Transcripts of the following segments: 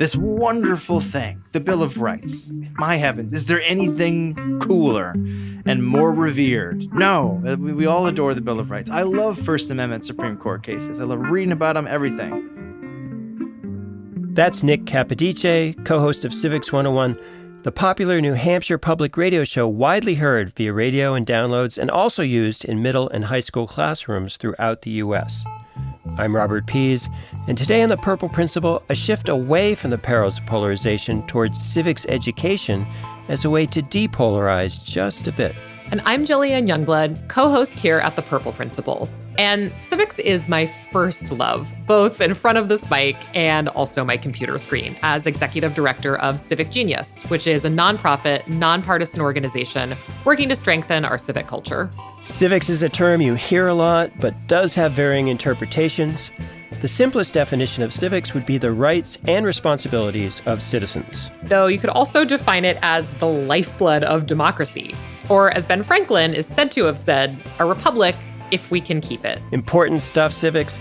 this wonderful thing, the Bill of Rights. My heavens, is there anything cooler and more revered? No, we all adore the Bill of Rights. I love First Amendment Supreme Court cases. I love reading about them, everything. That's Nick Capodice, co-host of Civics 101, the popular New Hampshire public radio show widely heard via radio and downloads and also used in middle and high school classrooms throughout the U.S. I'm Robert Pease, and today on The Purple Principle, a shift away from the perils of polarization towards civics education as a way to depolarize just a bit. And I'm Jillian Youngblood, co-host here at The Purple Principle. And civics is my first love, both in front of this mic and also my computer screen, as executive director of Civic Genius, which is a nonprofit, nonpartisan organization working to strengthen our civic culture. Civics is a term you hear a lot, but does have varying interpretations. The simplest definition of civics would be the rights and responsibilities of citizens. Though you could also define it as the lifeblood of democracy, or as Ben Franklin is said to have said, a republic if we can keep it. Important stuff, civics,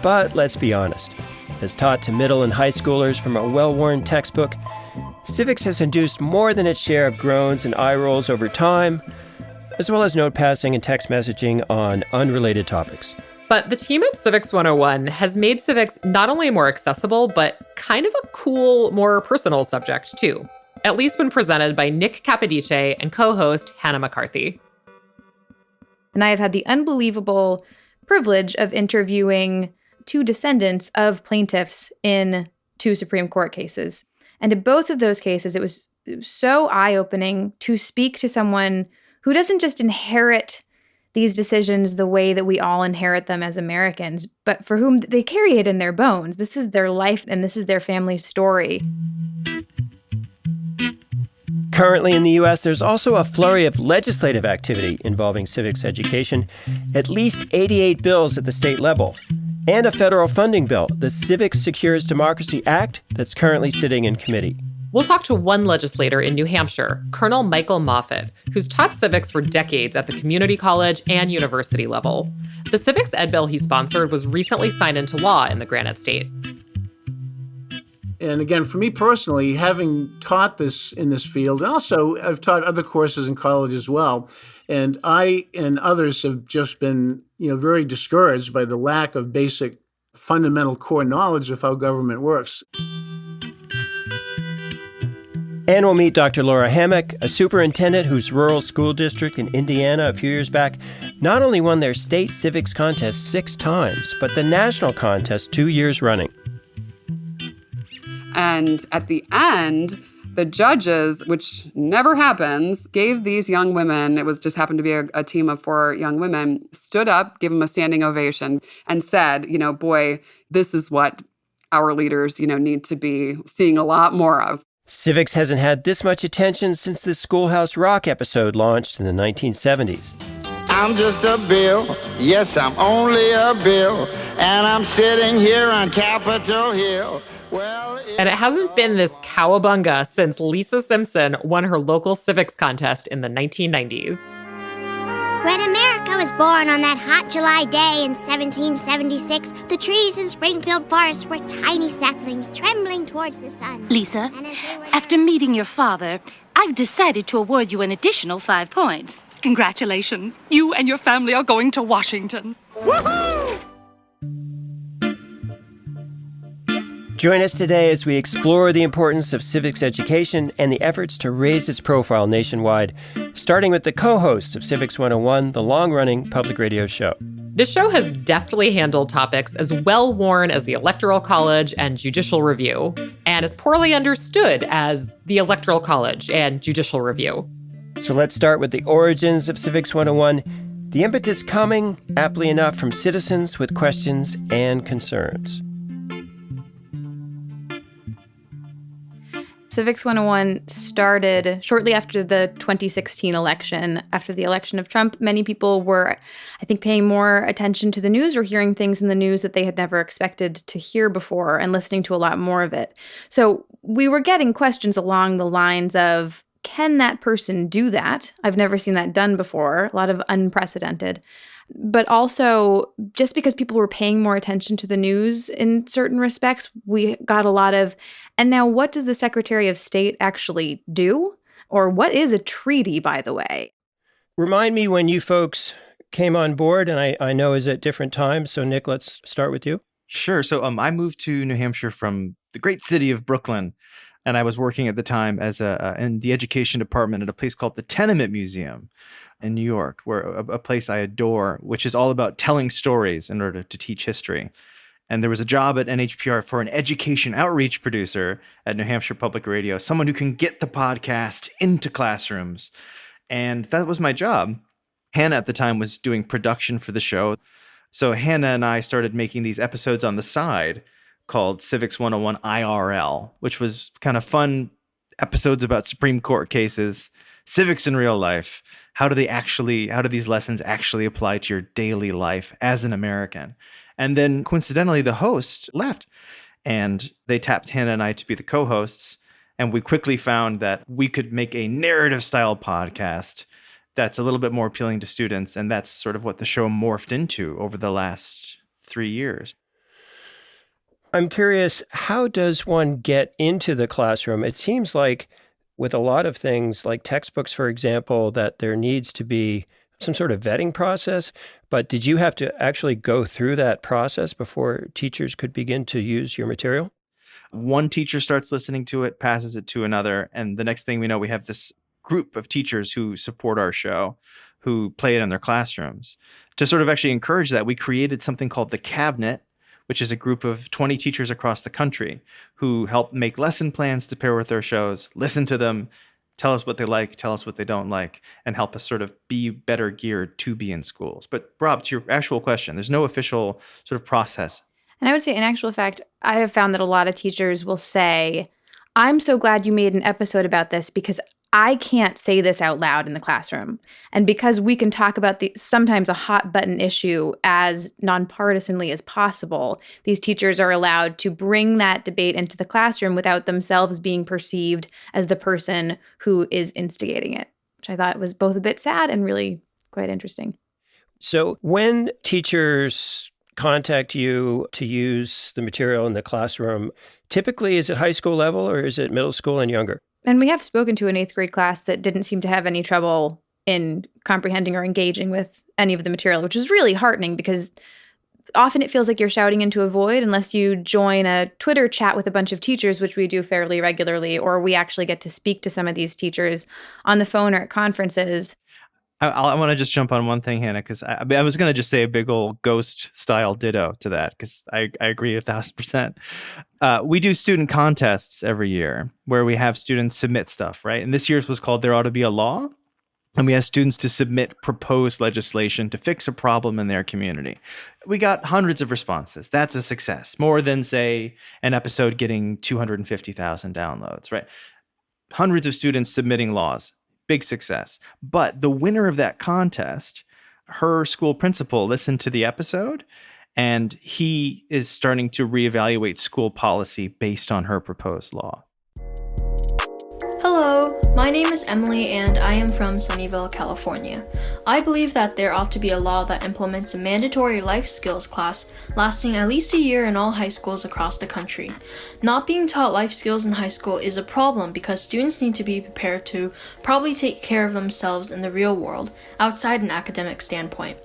but let's be honest. As taught to middle and high schoolers from a well-worn textbook, civics has induced more than its share of groans and eye rolls over time, as well as note passing and text messaging on unrelated topics. But the team at Civics 101 has made civics not only more accessible, but kind of a cool, more personal subject too, at least when presented by Nick Capodice and co-host Hannah McCarthy. And I have had the unbelievable privilege of interviewing two descendants of plaintiffs in two Supreme Court cases. And in both of those cases, it was so eye-opening to speak to someone who doesn't just inherit these decisions the way that we all inherit them as Americans, but for whom they carry it in their bones. This is their life and this is their family story. Currently in the U.S., there's also a flurry of legislative activity involving civics education, at least 88 bills at the state level, and a federal funding bill, the Civics Secures Democracy Act, that's currently sitting in committee. We'll talk to one legislator in New Hampshire, Colonel Michael Moffett, who's taught civics for decades at the community college and university level. The civics ed bill he sponsored was recently signed into law in the Granite State. And again, for me personally, having taught this in this field, and also I've taught other courses in college as well, and I and others have just been, very discouraged by the lack of basic fundamental core knowledge of how government works. And we'll meet Dr. Laura Hammack, a superintendent whose rural school district in Indiana a few years back not only won their state civics contest 6 times, but the national contest 2 years running. And at the end, the judges, which never happens, gave these young women, it was just happened to be a team of 4 young women, stood up, gave them a standing ovation, and said, boy, this is what our leaders, need to be seeing a lot more of. Civics hasn't had this much attention since the Schoolhouse Rock episode launched in the 1970s. I'm just a bill, yes, I'm only a bill, and I'm sitting here on Capitol Hill. And it hasn't been this cowabunga since Lisa Simpson won her local civics contest in the 1990s. When America was born on that hot July day in 1776, the trees in Springfield Forest were tiny saplings trembling towards the sun. Lisa, after meeting your father, I've decided to award you an additional 5 points. Congratulations. You and your family are going to Washington. Woohoo! Join us today as we explore the importance of civics education and the efforts to raise its profile nationwide, starting with the co-host of Civics 101, the long-running public radio show. This show has deftly handled topics as well-worn as the Electoral College and Judicial Review, and as poorly understood as the Electoral College and Judicial Review. So let's start with the origins of Civics 101, the impetus coming, aptly enough, from citizens with questions and concerns. Civics 101 started shortly after the 2016 election. After the election of Trump, many people were, I think, paying more attention to the news or hearing things in the news that they had never expected to hear before and listening to a lot more of it. So we were getting questions along the lines of, can that person do that? I've never seen that done before, a lot of unprecedented. But also, just because people were paying more attention to the news in certain respects, we got a lot of, and now what does the Secretary of State actually do? Or what is a treaty, by the way? Remind me when you folks came on board, and I know is at different times. So, Nick, let's start with you. Sure. So I moved to New Hampshire from the great city of Brooklyn, and I was working at the time as in the education department at a place called the Tenement Museum in New York, where a place I adore, which is all about telling stories in order to teach history. And there was a job at NHPR for an education outreach producer at New Hampshire Public Radio, someone who can get the podcast into classrooms. And that was my job. Hannah at the time was doing production for the show. So Hannah and I started making these episodes on the side called Civics 101 IRL, which was kind of fun episodes about Supreme Court cases, civics in real life. How do these lessons actually apply to your daily life as an American? And then coincidentally, the host left and they tapped Hannah and I to be the co-hosts. And we quickly found that we could make a narrative style podcast that's a little bit more appealing to students. And that's sort of what the show morphed into over the last 3 years. I'm curious, how does one get into the classroom? It seems like with a lot of things like textbooks, for example, that there needs to be some sort of vetting process. But did you have to actually go through that process before teachers could begin to use your material? One teacher starts listening to it, passes it to another. And the next thing we know, we have this group of teachers who support our show, who play it in their classrooms. To sort of actually encourage that, we created something called the Cabinet, which is a group of 20 teachers across the country who help make lesson plans to pair with their shows, listen to them, tell us what they like, tell us what they don't like, and help us sort of be better geared to be in schools. But Rob, to your actual question, there's no official sort of process. And I would say, in actual fact, I have found that a lot of teachers will say, I'm so glad you made an episode about this because I can't say this out loud in the classroom. And because we can talk about sometimes a hot button issue as nonpartisanly as possible, these teachers are allowed to bring that debate into the classroom without themselves being perceived as the person who is instigating it, which I thought was both a bit sad and really quite interesting. So when teachers contact you to use the material in the classroom, typically is it high school level or is it middle school and younger? And we have spoken to an 8th grade class that didn't seem to have any trouble in comprehending or engaging with any of the material, which is really heartening because often it feels like you're shouting into a void unless you join a Twitter chat with a bunch of teachers, which we do fairly regularly, or we actually get to speak to some of these teachers on the phone or at conferences. I want to just jump on one thing, Hannah, because I was going to just say a big old ghost style ditto to that, because I agree 1,000%. We do student contests every year where we have students submit stuff, right? And this year's was called There Ought to Be a Law. And we asked students to submit proposed legislation to fix a problem in their community. We got hundreds of responses. That's a success. More than, say, an episode getting 250,000 downloads, right? Hundreds of students submitting laws. Big success. But the winner of that contest, her school principal listened to the episode, and he is starting to reevaluate school policy based on her proposed law. Hello, my name is Emily and I am from Sunnyvale, California. I believe that there ought to be a law that implements a mandatory life skills class lasting at least a year in all high schools across the country. Not being taught life skills in high school is a problem because students need to be prepared to probably take care of themselves in the real world, outside an academic standpoint.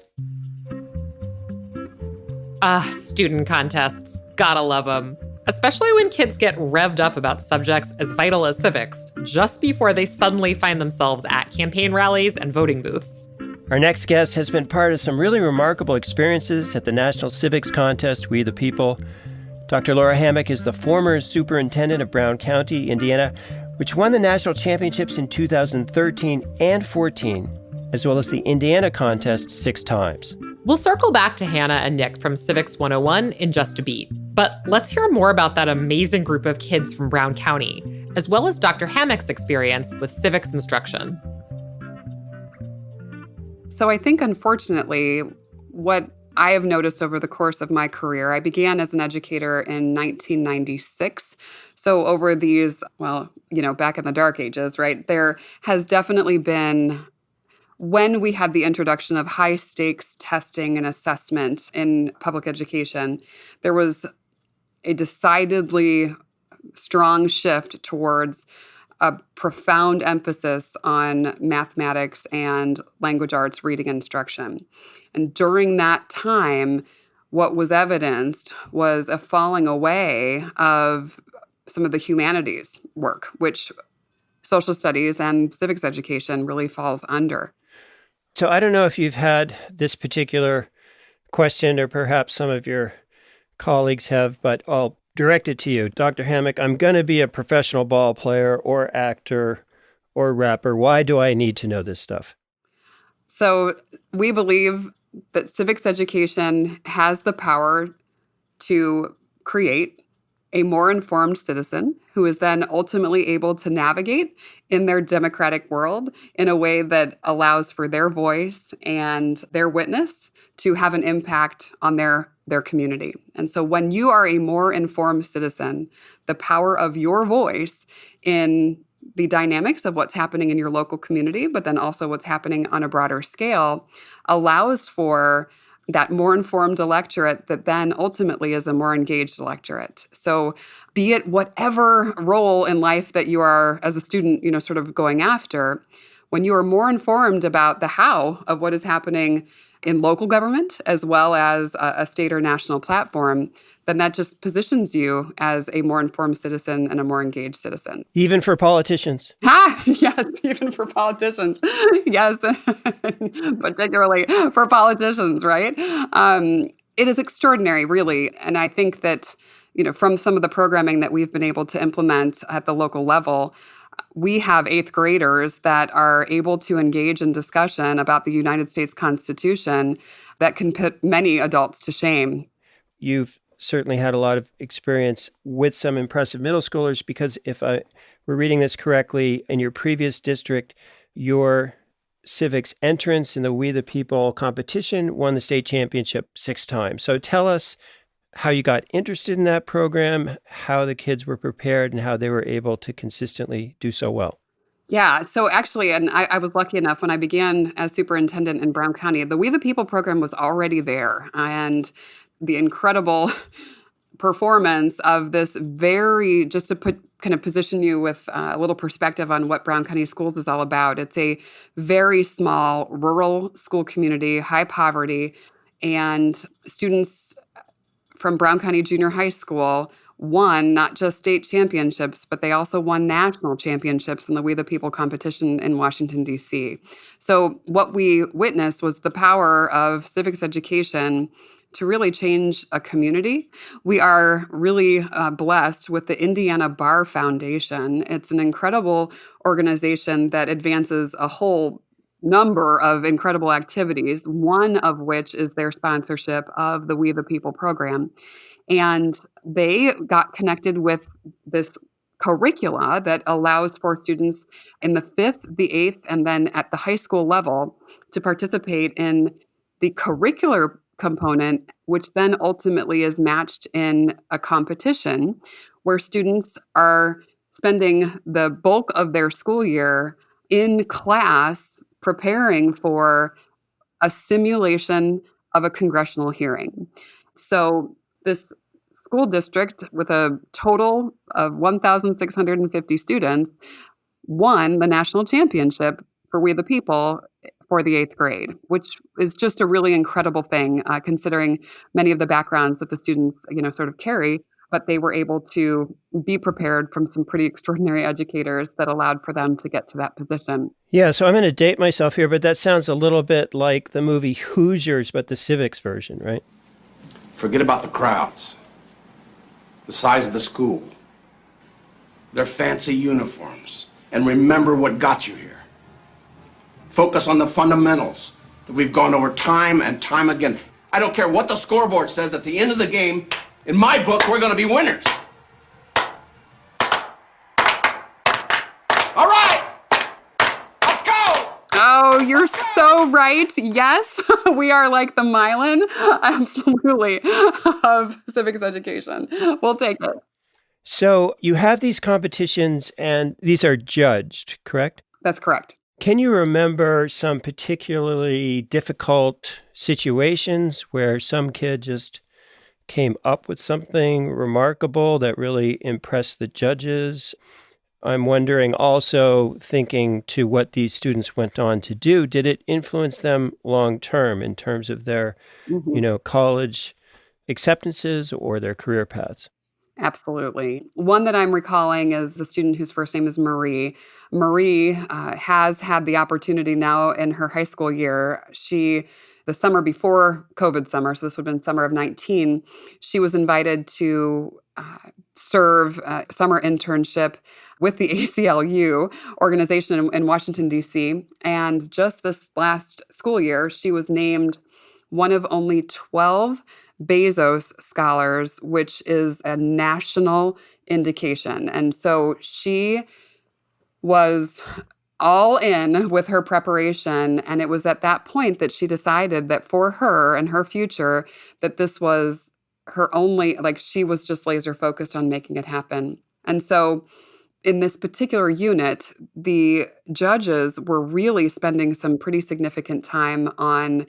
Student contests. Gotta love them. Especially when kids get revved up about subjects as vital as civics, just before they suddenly find themselves at campaign rallies and voting booths. Our next guest has been part of some really remarkable experiences at the National Civics Contest, We the People. Dr. Laura Hammack is the former superintendent of Brown County, Indiana, which won the national championships in 2013 and 14, as well as the Indiana contest 6 times. We'll circle back to Hannah and Nick from Civics 101 in just a beat. But let's hear more about that amazing group of kids from Brown County, as well as Dr. Hammack's experience with civics instruction. So I think, unfortunately, what I have noticed over the course of my career, I began as an educator in 1996. So over these, back in the dark ages, right, there has definitely been when we had the introduction of high stakes testing and assessment in public education, there was a decidedly strong shift towards a profound emphasis on mathematics and language arts reading instruction. And during that time, what was evidenced was a falling away of some of the humanities work, which social studies and civics education really falls under. So I don't know if you've had this particular question, or perhaps some of your colleagues have, but I'll direct it to you. Dr. Hammack, I'm going to be a professional ball player or actor or rapper. Why do I need to know this stuff? So we believe that civics education has the power to create a more informed citizen who is then ultimately able to navigate in their democratic world in a way that allows for their voice and their witness to have an impact on their community. And so when you are a more informed citizen, the power of your voice in the dynamics of what's happening in your local community, but then also what's happening on a broader scale, allows for that more informed electorate that then ultimately is a more engaged electorate. So be it whatever role in life that you are as a student, sort of going after, when you are more informed about the how of what is happening in local government as well as a state or national platform, then that just positions you as a more informed citizen and a more engaged citizen. Even for politicians. Yes, even for politicians. Yes, particularly for politicians, right? It is extraordinary, really. And I think that, from some of the programming that we've been able to implement at the local level, we have 8th graders that are able to engage in discussion about the United States Constitution that can put many adults to shame. You've certainly had a lot of experience with some impressive middle schoolers, because if we're reading this correctly, in your previous district, your civics entrance in the We the People competition won the state championship 6 times. So tell us how you got interested in that program, how the kids were prepared, and how they were able to consistently do so well. Yeah, so actually, and I was lucky enough when I began as superintendent in Brown County, the We the People program was already there. And the incredible performance of this just to kind of position you with a little perspective on what Brown County Schools is all about. It's a very small rural school community, high poverty, and students from Brown County Junior High School won not just state championships, but they also won national championships in the We the People competition in Washington, D.C. So what we witnessed was the power of civics education to really change a community. We are really blessed with the Indiana Bar Foundation. It's an incredible organization that advances a whole number of incredible activities, one of which is their sponsorship of the We the People program. And they got connected with this curricula that allows for students in the 5th, the 8th, and then at the high school level to participate in the curricular component, which then ultimately is matched in a competition where students are spending the bulk of their school year in class preparing for a simulation of a congressional hearing. So this school district with a total of 1,650 students won the national championship for We the People for the 8th grade, which is just a really incredible thing, considering many of the backgrounds that the students, sort of carry, but they were able to be prepared from some pretty extraordinary educators that allowed for them to get to that position. Yeah, so I'm going to date myself here, but that sounds a little bit like the movie Hoosiers, but the civics version, right? Forget about the crowds, the size of the school, their fancy uniforms, and remember what got you here. Focus on the fundamentals that we've gone over time and time again. I don't care what the scoreboard says, at the end of the game, in my book, we're going to be winners. All right, let's go. Oh, you're so right. Yes, we are like the Milan, absolutely, of civics education. We'll take it. So you have these competitions, and these are judged, correct? That's correct. Can you remember some particularly difficult situations where some kid just came up with something remarkable that really impressed the judges? I'm wondering also, thinking to what these students went on to do, did it influence them long term in terms of their, college acceptances or their career paths? Absolutely. One that I'm recalling is the student whose first name is Marie. Marie has had the opportunity now in her high school year. The summer before COVID summer, so this would have been summer of 19, she was invited to serve a summer internship with the ACLU organization in Washington, D.C. And just this last school year, she was named one of only 12 Bezos scholars, which is a national indication. And so she was all in with her preparation. And it was at that point that she decided that for her and her future, that this was her only, she was just laser focused on making it happen. And so in this particular unit, the judges were really spending some pretty significant time on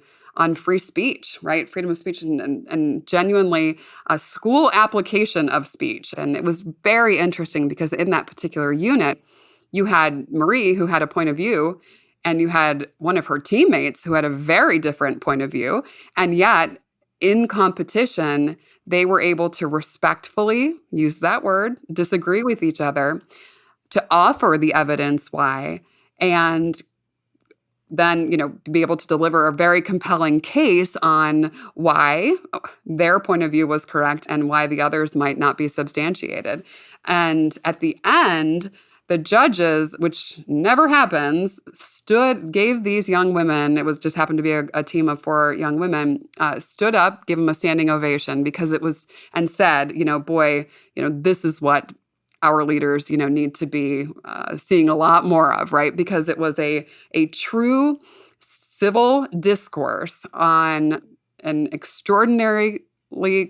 free speech, right? Freedom of speech and genuinely a school application of speech. And it was very interesting because in that particular unit, you had Marie, who had a point of view, and you had one of her teammates who had a very different point of view. And yet, in competition, they were able to respectfully, use that word, disagree with each other, to offer the evidence why, and then, be able to deliver a very compelling case on why their point of view was correct and why the others might not be substantiated. And at the end, the judges, which never happens, gave these young women, it was just happened to be a team of 4 young women, stood up, gave them a standing ovation because it was, and said, this is what our leaders, need to be seeing a lot more of, right? Because it was a true civil discourse on an extraordinarily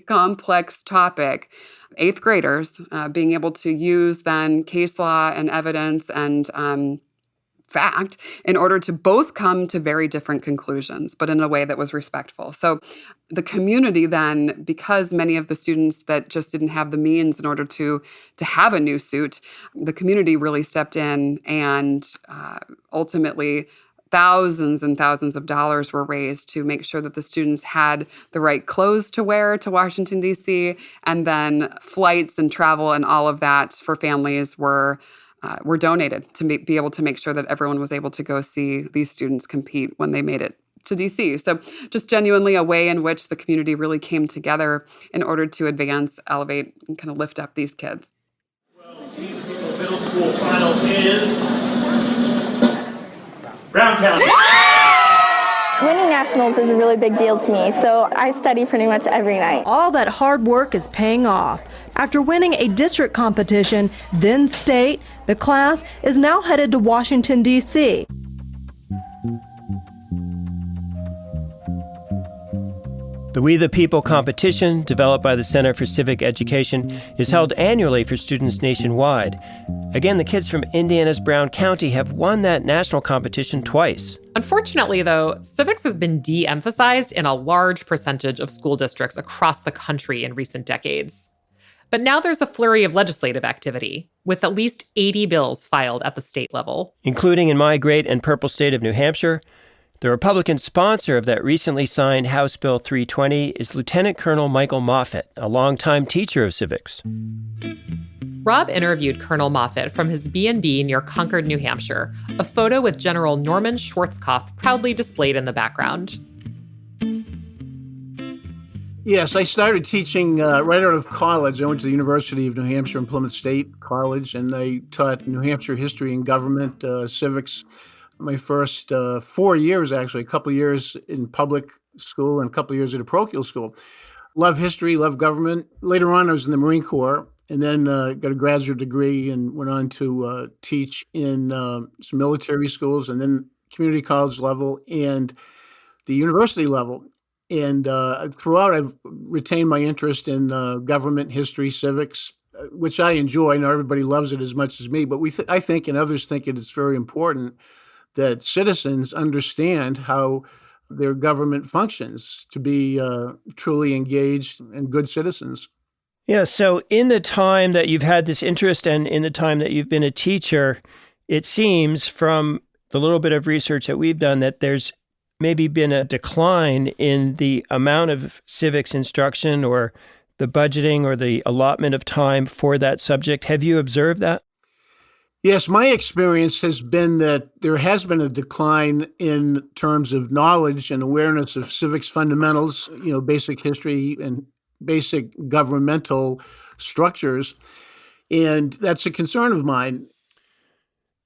complex topic. 8th graders being able to use then case law and evidence and fact in order to both come to very different conclusions, but in a way that was respectful. So the community then, because many of the students that just didn't have the means in order to have a new suit, the community really stepped in, and ultimately thousands and thousands of dollars were raised to make sure that the students had the right clothes to wear to Washington, D.C., and then flights and travel and all of that for families were donated to be able to make sure that everyone was able to go see these students compete when they made it to DC. So just genuinely a way in which the community really came together in order to advance, elevate, and kind of lift up these kids. Well, the middle school finals is Brown County. Winning nationals is a really big deal to me, so I study pretty much every night. All that hard work is paying off. After winning a district competition, then state, the class is now headed to Washington, D.C. The We the People competition, developed by the Center for Civic Education, is held annually for students nationwide. Again, the kids from Indiana's Brown County have won that national competition twice. Unfortunately, though, civics has been de-emphasized in a large percentage of school districts across the country in recent decades. But now there's a flurry of legislative activity, with at least 80 bills filed at the state level. Including in my great and purple state of New Hampshire. The Republican sponsor of that recently signed House Bill 320 is Lieutenant Colonel Michael Moffett, a longtime teacher of civics. Rob interviewed Colonel Moffett from his B&B near Concord, New Hampshire, a photo with General Norman Schwarzkopf proudly displayed in the background. Yes, I started teaching right out of college. I went to the University of New Hampshire and Plymouth State College, and I taught New Hampshire history and government, civics. My first 4 years, actually, a couple of years in public school and a couple of years at a parochial school. Love history, love government. Later on, I was in the Marine Corps, and then got a graduate degree and went on to teach in some military schools, and then community college level and the university level. And throughout, I've retained my interest in government, history, civics, which I enjoy. I know everybody loves it as much as me, but I think, and others think it is very important that citizens understand how their government functions to be truly engaged and good citizens. Yeah, so in the time that you've had this interest and in the time that you've been a teacher, it seems from the little bit of research that we've done that there's maybe been a decline in the amount of civics instruction or the budgeting or the allotment of time for that subject. Have you observed that? Yes, my experience has been that there has been a decline in terms of knowledge and awareness of civics fundamentals, basic history and basic governmental structures. And that's a concern of mine.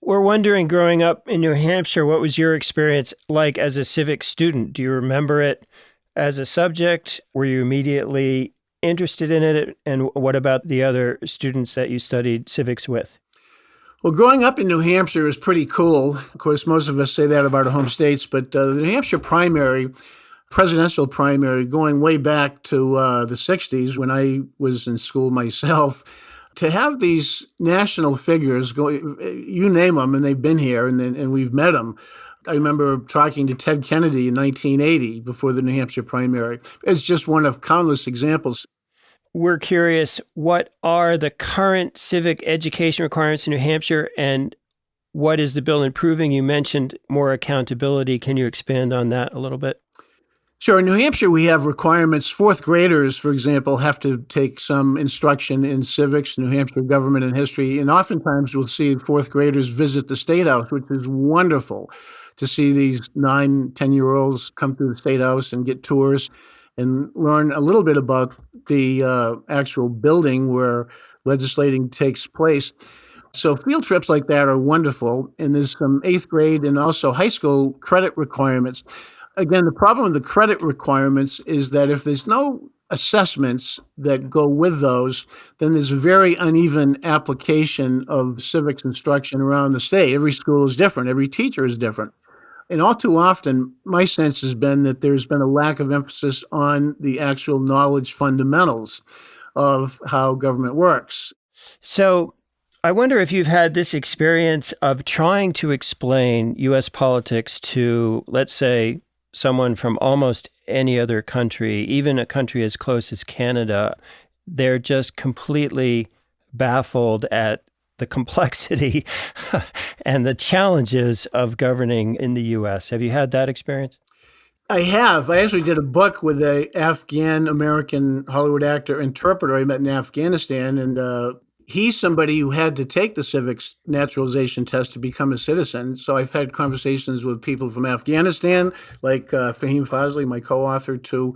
We're wondering, growing up in New Hampshire, what was your experience like as a civics student? Do you remember it as a subject? Were you immediately interested in it? And what about the other students that you studied civics with? Well, growing up in New Hampshire is pretty cool. Of course, most of us say that about our home states, but the New Hampshire presidential primary, going way back to the 60s when I was in school myself, to have these national figures, you name them, and they've been here, and we've met them. I remember talking to Ted Kennedy in 1980 before the New Hampshire primary. It's just one of countless examples. We're curious, what are the current civic education requirements in New Hampshire, and what is the bill improving? You mentioned more accountability. Can you expand on that a little bit? Sure. In New Hampshire, we have requirements. Fourth graders, for example, have to take some instruction in civics, New Hampshire government and history. And oftentimes we'll see fourth graders visit the State House, which is wonderful to see these 9, 10-year-olds come to the State House and get tours and learn a little bit about the actual building where legislating takes place. So field trips like that are wonderful. And there's some 8th grade and also high school credit requirements. Again, the problem with the credit requirements is that if there's no assessments that go with those, then there's a very uneven application of civics instruction around the state. Every school is different. Every teacher is different. And all too often, my sense has been that there's been a lack of emphasis on the actual knowledge fundamentals of how government works. So I wonder if you've had this experience of trying to explain U.S. politics to, let's say, someone from almost any other country, even a country as close as Canada. They're just completely baffled at the complexity and the challenges of governing in the U.S. Have you had that experience? I have. I actually did a book with an Afghan-American Hollywood actor interpreter I met in Afghanistan, and he's somebody who had to take the civics naturalization test to become a citizen. So I've had conversations with people from Afghanistan, like Fahim Fazli, my co-author, to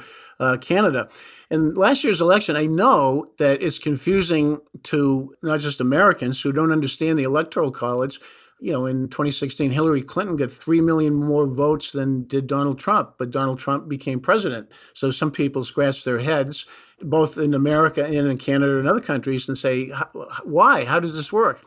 Canada. And last year's election, I know that it's confusing to not just Americans who don't understand the Electoral College. In 2016, Hillary Clinton got 3 million more votes than did Donald Trump, but Donald Trump became president. So some people scratch their heads, both in America and in Canada and other countries, and say, why? How does this work?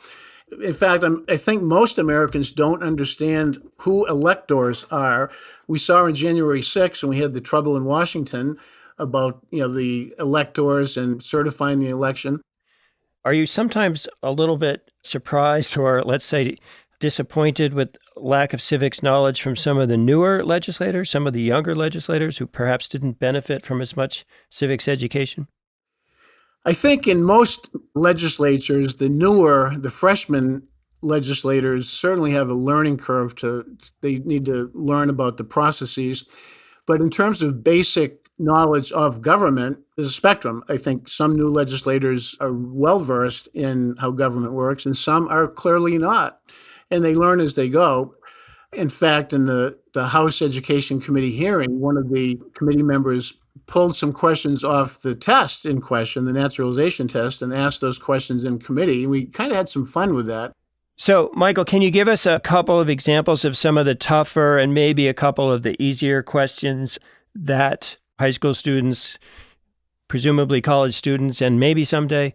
In fact, I think most Americans don't understand who electors are. We saw on January 6th, when we had the trouble in Washington about the electors and certifying the election. Are you sometimes a little bit surprised or, let's say, disappointed with lack of civics knowledge from some of the newer legislators, some of the younger legislators who perhaps didn't benefit from as much civics education? I think in most legislatures, the freshman legislators certainly have a learning curve they need to learn about the processes. But in terms of basic knowledge of government, there's a spectrum. I think some new legislators are well-versed in how government works, and some are clearly not. And they learn as they go. In fact, in the House Education Committee hearing, one of the committee members pulled some questions off the test in question, the naturalization test, and asked those questions in committee. And we kind of had some fun with that. So, Michael, can you give us a couple of examples of some of the tougher and maybe a couple of the easier questions that high school students, presumably college students, and maybe someday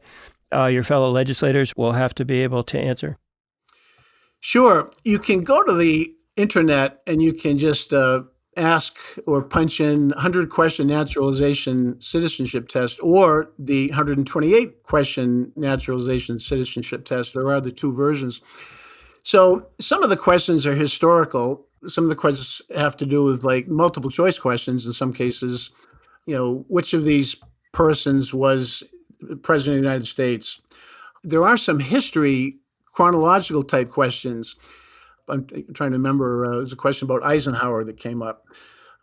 your fellow legislators will have to be able to answer? Sure. You can go to the internet and you can just ask or punch in 100-question naturalization citizenship test or the 128-question naturalization citizenship test. There are the two versions. So some of the questions are historical. Some of the questions have to do with like multiple choice questions in some cases. Which of these persons was president of the United States? There are some history, chronological type questions. I'm trying to remember, there was a question about Eisenhower that came up.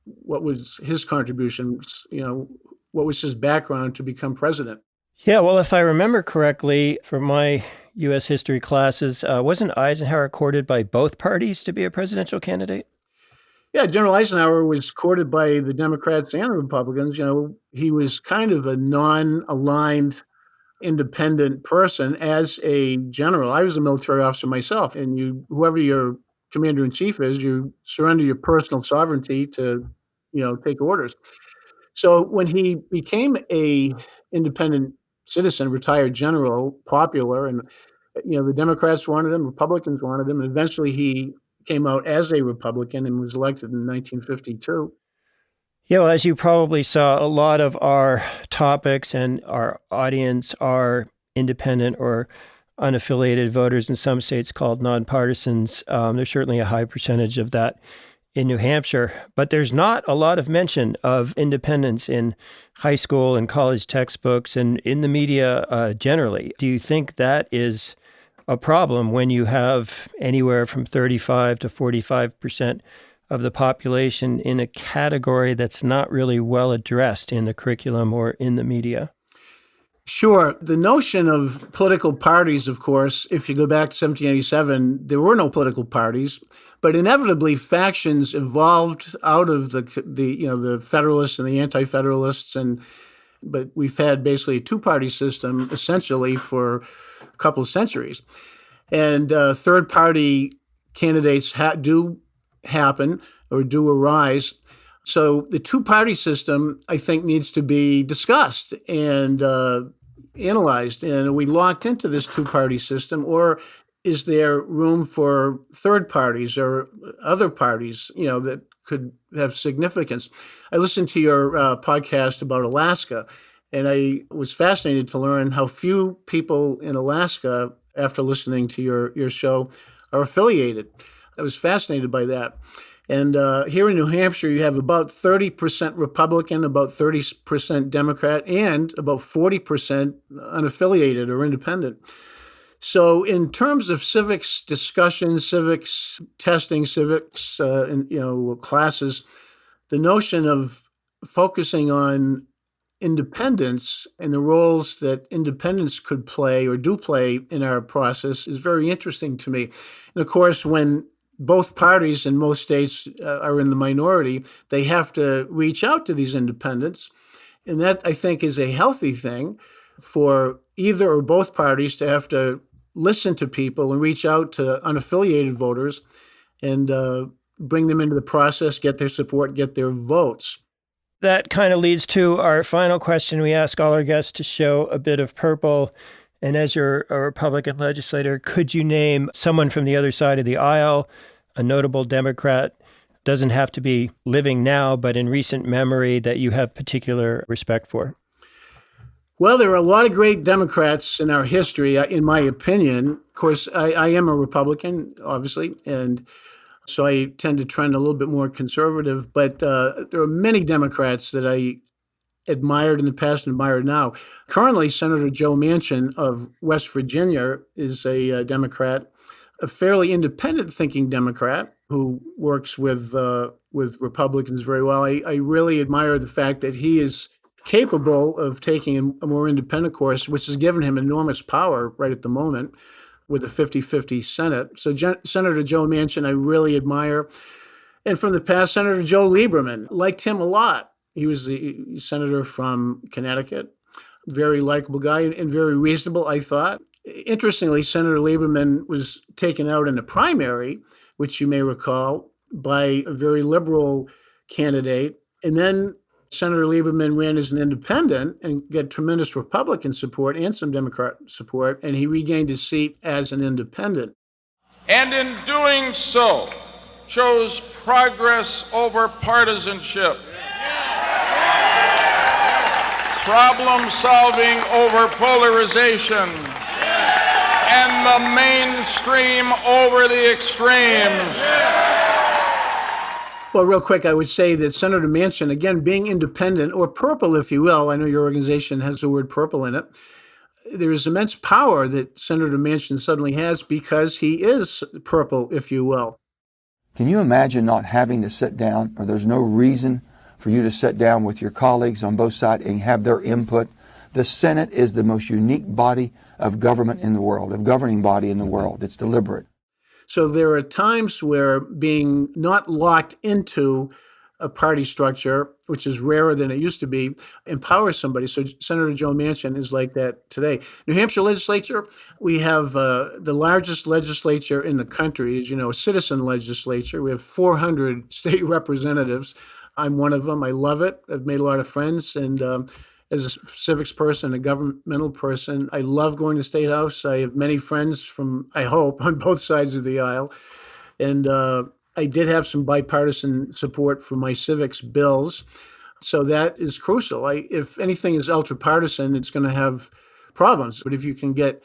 What was his contribution? What was his background to become president? Yeah, well, if I remember correctly from my U.S. history classes, wasn't Eisenhower courted by both parties to be a presidential candidate? Yeah, General Eisenhower was courted by the Democrats and the Republicans. He was kind of a non-aligned, independent person as a general. I was a military officer myself, and whoever your commander-in-chief is, you surrender your personal sovereignty to, take orders. So when he became a independent citizen, retired general, popular, and the Democrats wanted him, Republicans wanted him, and eventually he came out as a Republican and was elected in 1952. Yeah, well, as you probably saw, a lot of our topics and our audience are independent or unaffiliated voters in some states called nonpartisans. There's certainly a high percentage of that in New Hampshire, but there's not a lot of mention of independence in high school and college textbooks and in the media generally. Do you think that is a problem when you have anywhere from 35 to 45% of the population in a category that's not really well addressed in the curriculum or in the media? Sure. The notion of political parties, of course, if you go back to 1787, there were no political parties, but inevitably factions evolved out of the Federalists and the Anti-Federalists, but we've had basically a two-party system essentially for a couple of centuries. And third-party candidates do happen or do arise. So the two-party system, I think, needs to be discussed and analyzed. And are we locked into this two-party system, or is there room for third parties or other parties, that could have significance? I listened to your podcast about Alaska, and I was fascinated to learn how few people in Alaska, after listening to your show, are affiliated. I was fascinated by that. And here in New Hampshire, you have about 30% Republican, about 30% Democrat, and about 40% unaffiliated or independent. So in terms of civics discussion, civics testing, civics classes, the notion of focusing on independence and the roles that independents could play or do play in our process is very interesting to me. And of course, when both parties in most states are in the minority, they have to reach out to these independents. And that, I think, is a healthy thing for either or both parties to have to listen to people and reach out to unaffiliated voters and bring them into the process, get their support, get their votes. That kind of leads to our final question. We ask all our guests to show a bit of purple. And as you're a Republican legislator, could you name someone from the other side of the aisle, a notable Democrat, doesn't have to be living now, but in recent memory, that you have particular respect for? Well, there are a lot of great Democrats in our history, in my opinion. Of course, I am a Republican, obviously, and so I tend to trend a little bit more conservative. But there are many Democrats that I admired in the past and admire now. Currently, Senator Joe Manchin of West Virginia is a Democrat, a fairly independent-thinking Democrat who works with Republicans very well. I really admire the fact that he is capable of taking a more independent course, which has given him enormous power right at the moment with the 50-50 Senate. So Senator Joe Manchin, I really admire. And from the past, Senator Joe Lieberman, liked him a lot. He was the senator from Connecticut, very likable guy and very reasonable, I thought. Interestingly, Senator Lieberman was taken out in a primary, which you may recall, by a very liberal candidate. And then Senator Lieberman ran as an independent and got tremendous Republican support and some Democrat support, and he regained his seat as an independent. And in doing so, chose progress over partisanship, problem solving over polarization, and the mainstream over the extremes. Well, real quick, I would say that Senator Manchin, again, being independent, or purple, if you will, I know your organization has the word purple in it, there is immense power that Senator Manchin suddenly has because he is purple, if you will. Can you imagine not having to sit down, or there's no reason for you to sit down with your colleagues on both sides and have their input? The Senate is the most unique body of government in the world, of governing body in the world. It's deliberate. So there are times where being not locked into a party structure, which is rarer than it used to be, empowers somebody. So Senator Joe Manchin is like that today. New Hampshire legislature, we have the largest legislature in the country, as you know, a citizen legislature. We have 400 state representatives. I'm one of them. I love it. I've made a lot of friends. And as a civics person, a governmental person, I love going to the State House. I have many friends from, I hope, on both sides of the aisle. And I did have some bipartisan support for my civics bills. So that is crucial. If anything is ultra-partisan, it's going to have problems. But if you can get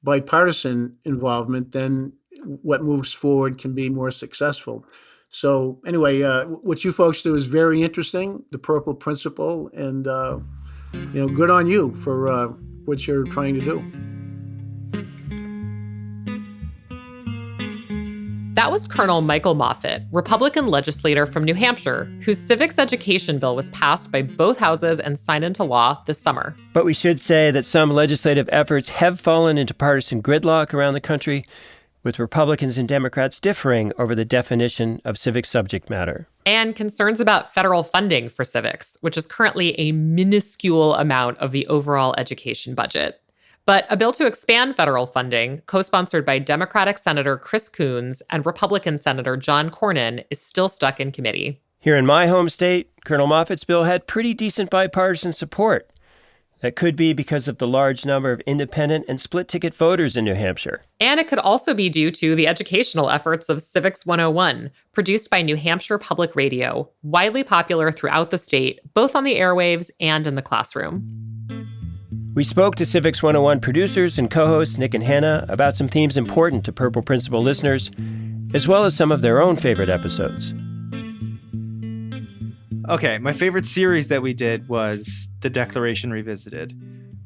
bipartisan involvement, then what moves forward can be more successful. So anyway, what you folks do is very interesting, the Purple Principle, and good on you for what you're trying to do. That was Colonel Michael Moffitt, Republican legislator from New Hampshire, whose civics education bill was passed by both houses and signed into law this summer. But we should say that some legislative efforts have fallen into partisan gridlock around the country, with Republicans and Democrats differing over the definition of civic subject matter. And concerns about federal funding for civics, which is currently a minuscule amount of the overall education budget. But a bill to expand federal funding, co-sponsored by Democratic Senator Chris Coons and Republican Senator John Cornyn, is still stuck in committee. Here in my home state, Colonel Moffitt's bill had pretty decent bipartisan support. That could be because of the large number of independent and split-ticket voters in New Hampshire. And it could also be due to the educational efforts of Civics 101, produced by New Hampshire Public Radio, widely popular throughout the state, both on the airwaves and in the classroom. We spoke to Civics 101 producers and co-hosts Nick and Hannah about some themes important to Purple Principle listeners, as well as some of their own favorite episodes. Okay, my favorite series that we did was The Declaration Revisited,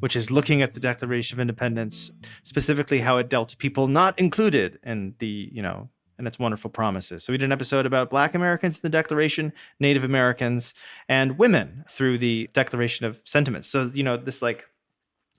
which is looking at the Declaration of Independence, specifically how it dealt to people not included in the, and its wonderful promises. So we did an episode about Black Americans in the Declaration, Native Americans, and women through the Declaration of Sentiments. So, this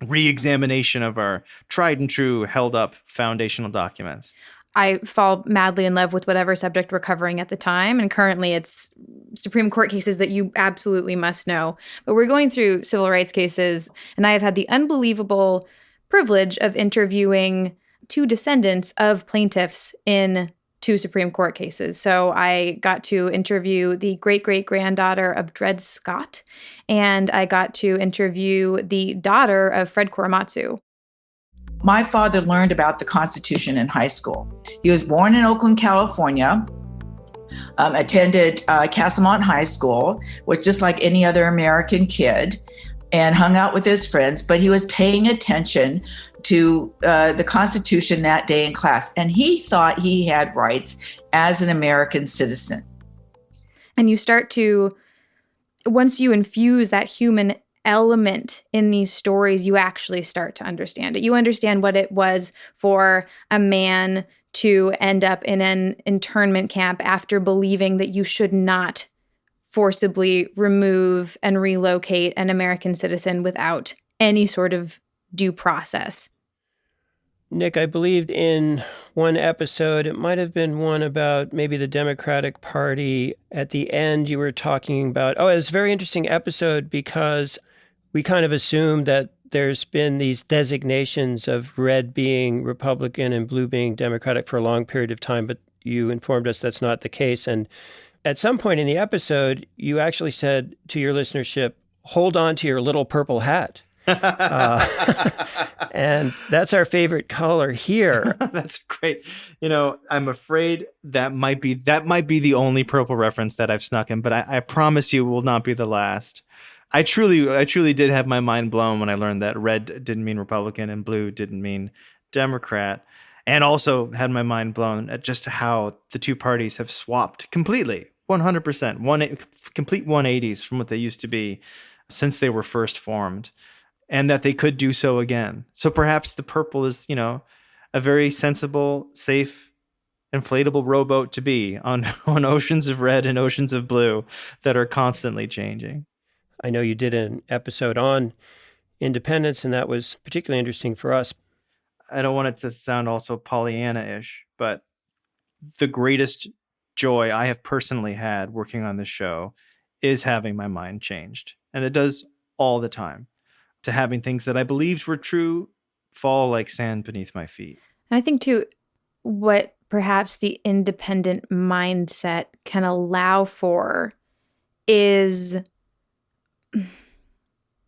re-examination of our tried and true, held up foundational documents. I fall madly in love with whatever subject we're covering at the time. And currently it's Supreme Court cases that you absolutely must know. But we're going through civil rights cases, and I have had the unbelievable privilege of interviewing two descendants of plaintiffs in two Supreme Court cases. So I got to interview the great-great-granddaughter of Dred Scott, and I got to interview the daughter of Fred Korematsu. My father learned about the Constitution in high school. He was born in Oakland, California, attended Castlemont High School, was just like any other American kid, and hung out with his friends, but he was paying attention to the Constitution that day in class. And he thought he had rights as an American citizen. And you start to, once you infuse that human element in these stories, you actually start to understand it. You understand what it was for a man to end up in an internment camp after believing that you should not forcibly remove and relocate an American citizen without any sort of due process. Nick, I believed in one episode, it might have been one about maybe the Democratic Party. At the end, you were talking about, it was a very interesting episode because we kind of assumed that there's been these designations of red being Republican and blue being Democratic for a long period of time, but you informed us that's not the case. And at some point in the episode, you actually said to your listenership, hold on to your little purple hat. And that's our favorite color here. That's great. I'm afraid that might be the only purple reference that I've snuck in, but I promise you will not be the last. I truly did have my mind blown when I learned that red didn't mean Republican and blue didn't mean Democrat, and also had my mind blown at just how the two parties have swapped completely, 100%, complete 180s from what they used to be since they were first formed, and that they could do so again. So perhaps the purple is, a very sensible, safe, inflatable rowboat to be on oceans of red and oceans of blue that are constantly changing. I know you did an episode on independence, and that was particularly interesting for us. I don't want it to sound also Pollyanna-ish, but the greatest joy I have personally had working on this show is having my mind changed. And it does all the time, to having things that I believed were true fall like sand beneath my feet. And I think, too, what perhaps the independent mindset can allow for is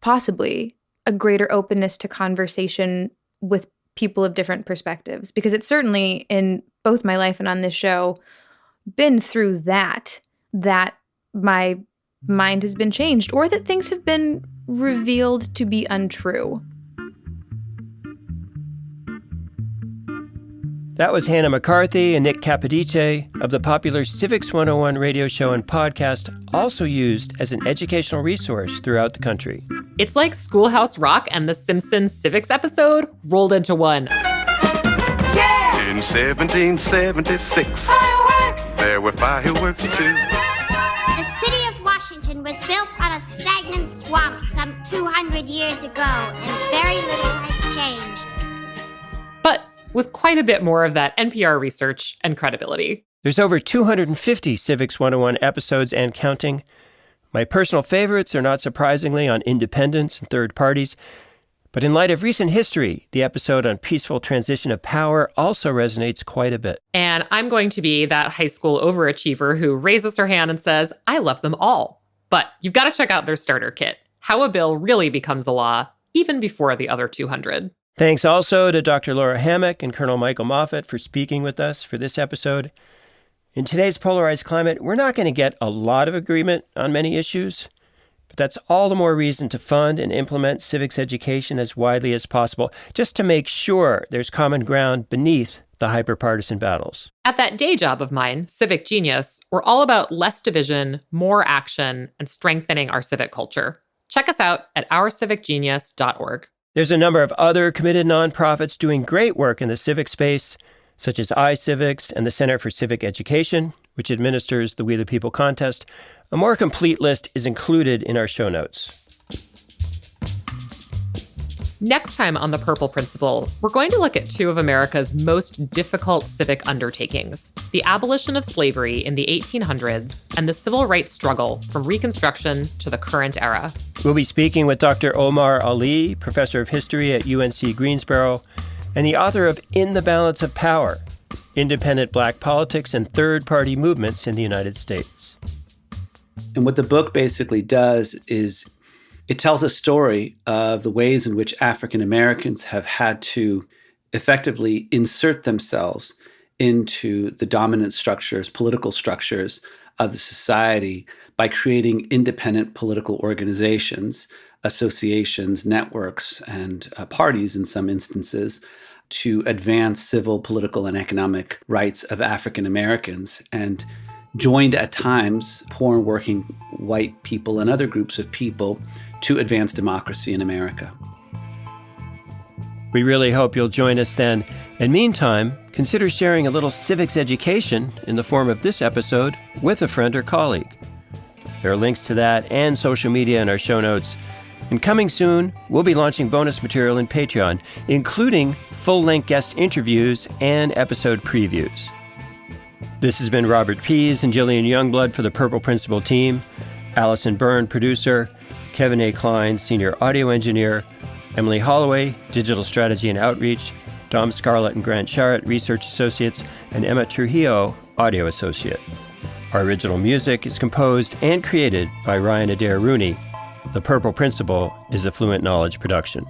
possibly a greater openness to conversation with people of different perspectives. Because it's certainly, in both my life and on this show, been through that my mind has been changed, or that things have been revealed to be untrue. That was Hannah McCarthy and Nick Capodice of the popular Civics 101 radio show and podcast, also used as an educational resource throughout the country. It's like Schoolhouse Rock and the Simpsons Civics episode rolled into one. Yeah! In 1776, fireworks! There were fireworks too. The city of Washington was built on a stagnant swamp some 200 years ago, and very little has changed. But with quite a bit more of that NPR research and credibility. There's over 250 Civics 101 episodes and counting. My personal favorites are not surprisingly on independence and third parties. But in light of recent history, the episode on peaceful transition of power also resonates quite a bit. And I'm going to be that high school overachiever who raises her hand and says, I love them all. But you've got to check out their starter kit, How a Bill Really Becomes a Law, even before the other 200. Thanks also to Dr. Laura Hammack and Colonel Michael Moffat for speaking with us for this episode. In today's polarized climate, we're not going to get a lot of agreement on many issues, but that's all the more reason to fund and implement civics education as widely as possible, just to make sure there's common ground beneath the hyper-partisan battles. At that day job of mine, Civic Genius, we're all about less division, more action, and strengthening our civic culture. Check us out at ourcivicgenius.org. There's a number of other committed nonprofits doing great work in the civic space, such as iCivics and the Center for Civic Education, which administers the We the People contest. A more complete list is included in our show notes. Next time on The Purple Principle, we're going to look at two of America's most difficult civic undertakings, the abolition of slavery in the 1800s and the civil rights struggle from Reconstruction to the current era. We'll be speaking with Dr. Omar Ali, professor of history at UNC Greensboro, and the author of In the Balance of Power, Independent Black Politics and Third-Party Movements in the United States. And what the book basically does is it tells a story of the ways in which African Americans have had to effectively insert themselves into the dominant structures, political structures of the society by creating independent political organizations, associations, networks, and parties in some instances to advance civil, political, and economic rights of African Americans, and joined at times poor and working white people and other groups of people to advance democracy in America. We really hope you'll join us then. And meantime, consider sharing a little civics education in the form of this episode with a friend or colleague. There are links to that and social media in our show notes. And coming soon, we'll be launching bonus material in Patreon, including full-length guest interviews and episode previews. This has been Robert Pease and Jillian Youngblood for the Purple Principle team, Allison Byrne, producer, Kevin A. Klein, senior audio engineer, Emily Holloway, digital strategy and outreach, Dom Scarlett and Grant Sharrett, research associates, and Emma Trujillo, audio associate. Our original music is composed and created by Ryan Adair Rooney. The Purple Principle is a Fluent Knowledge production.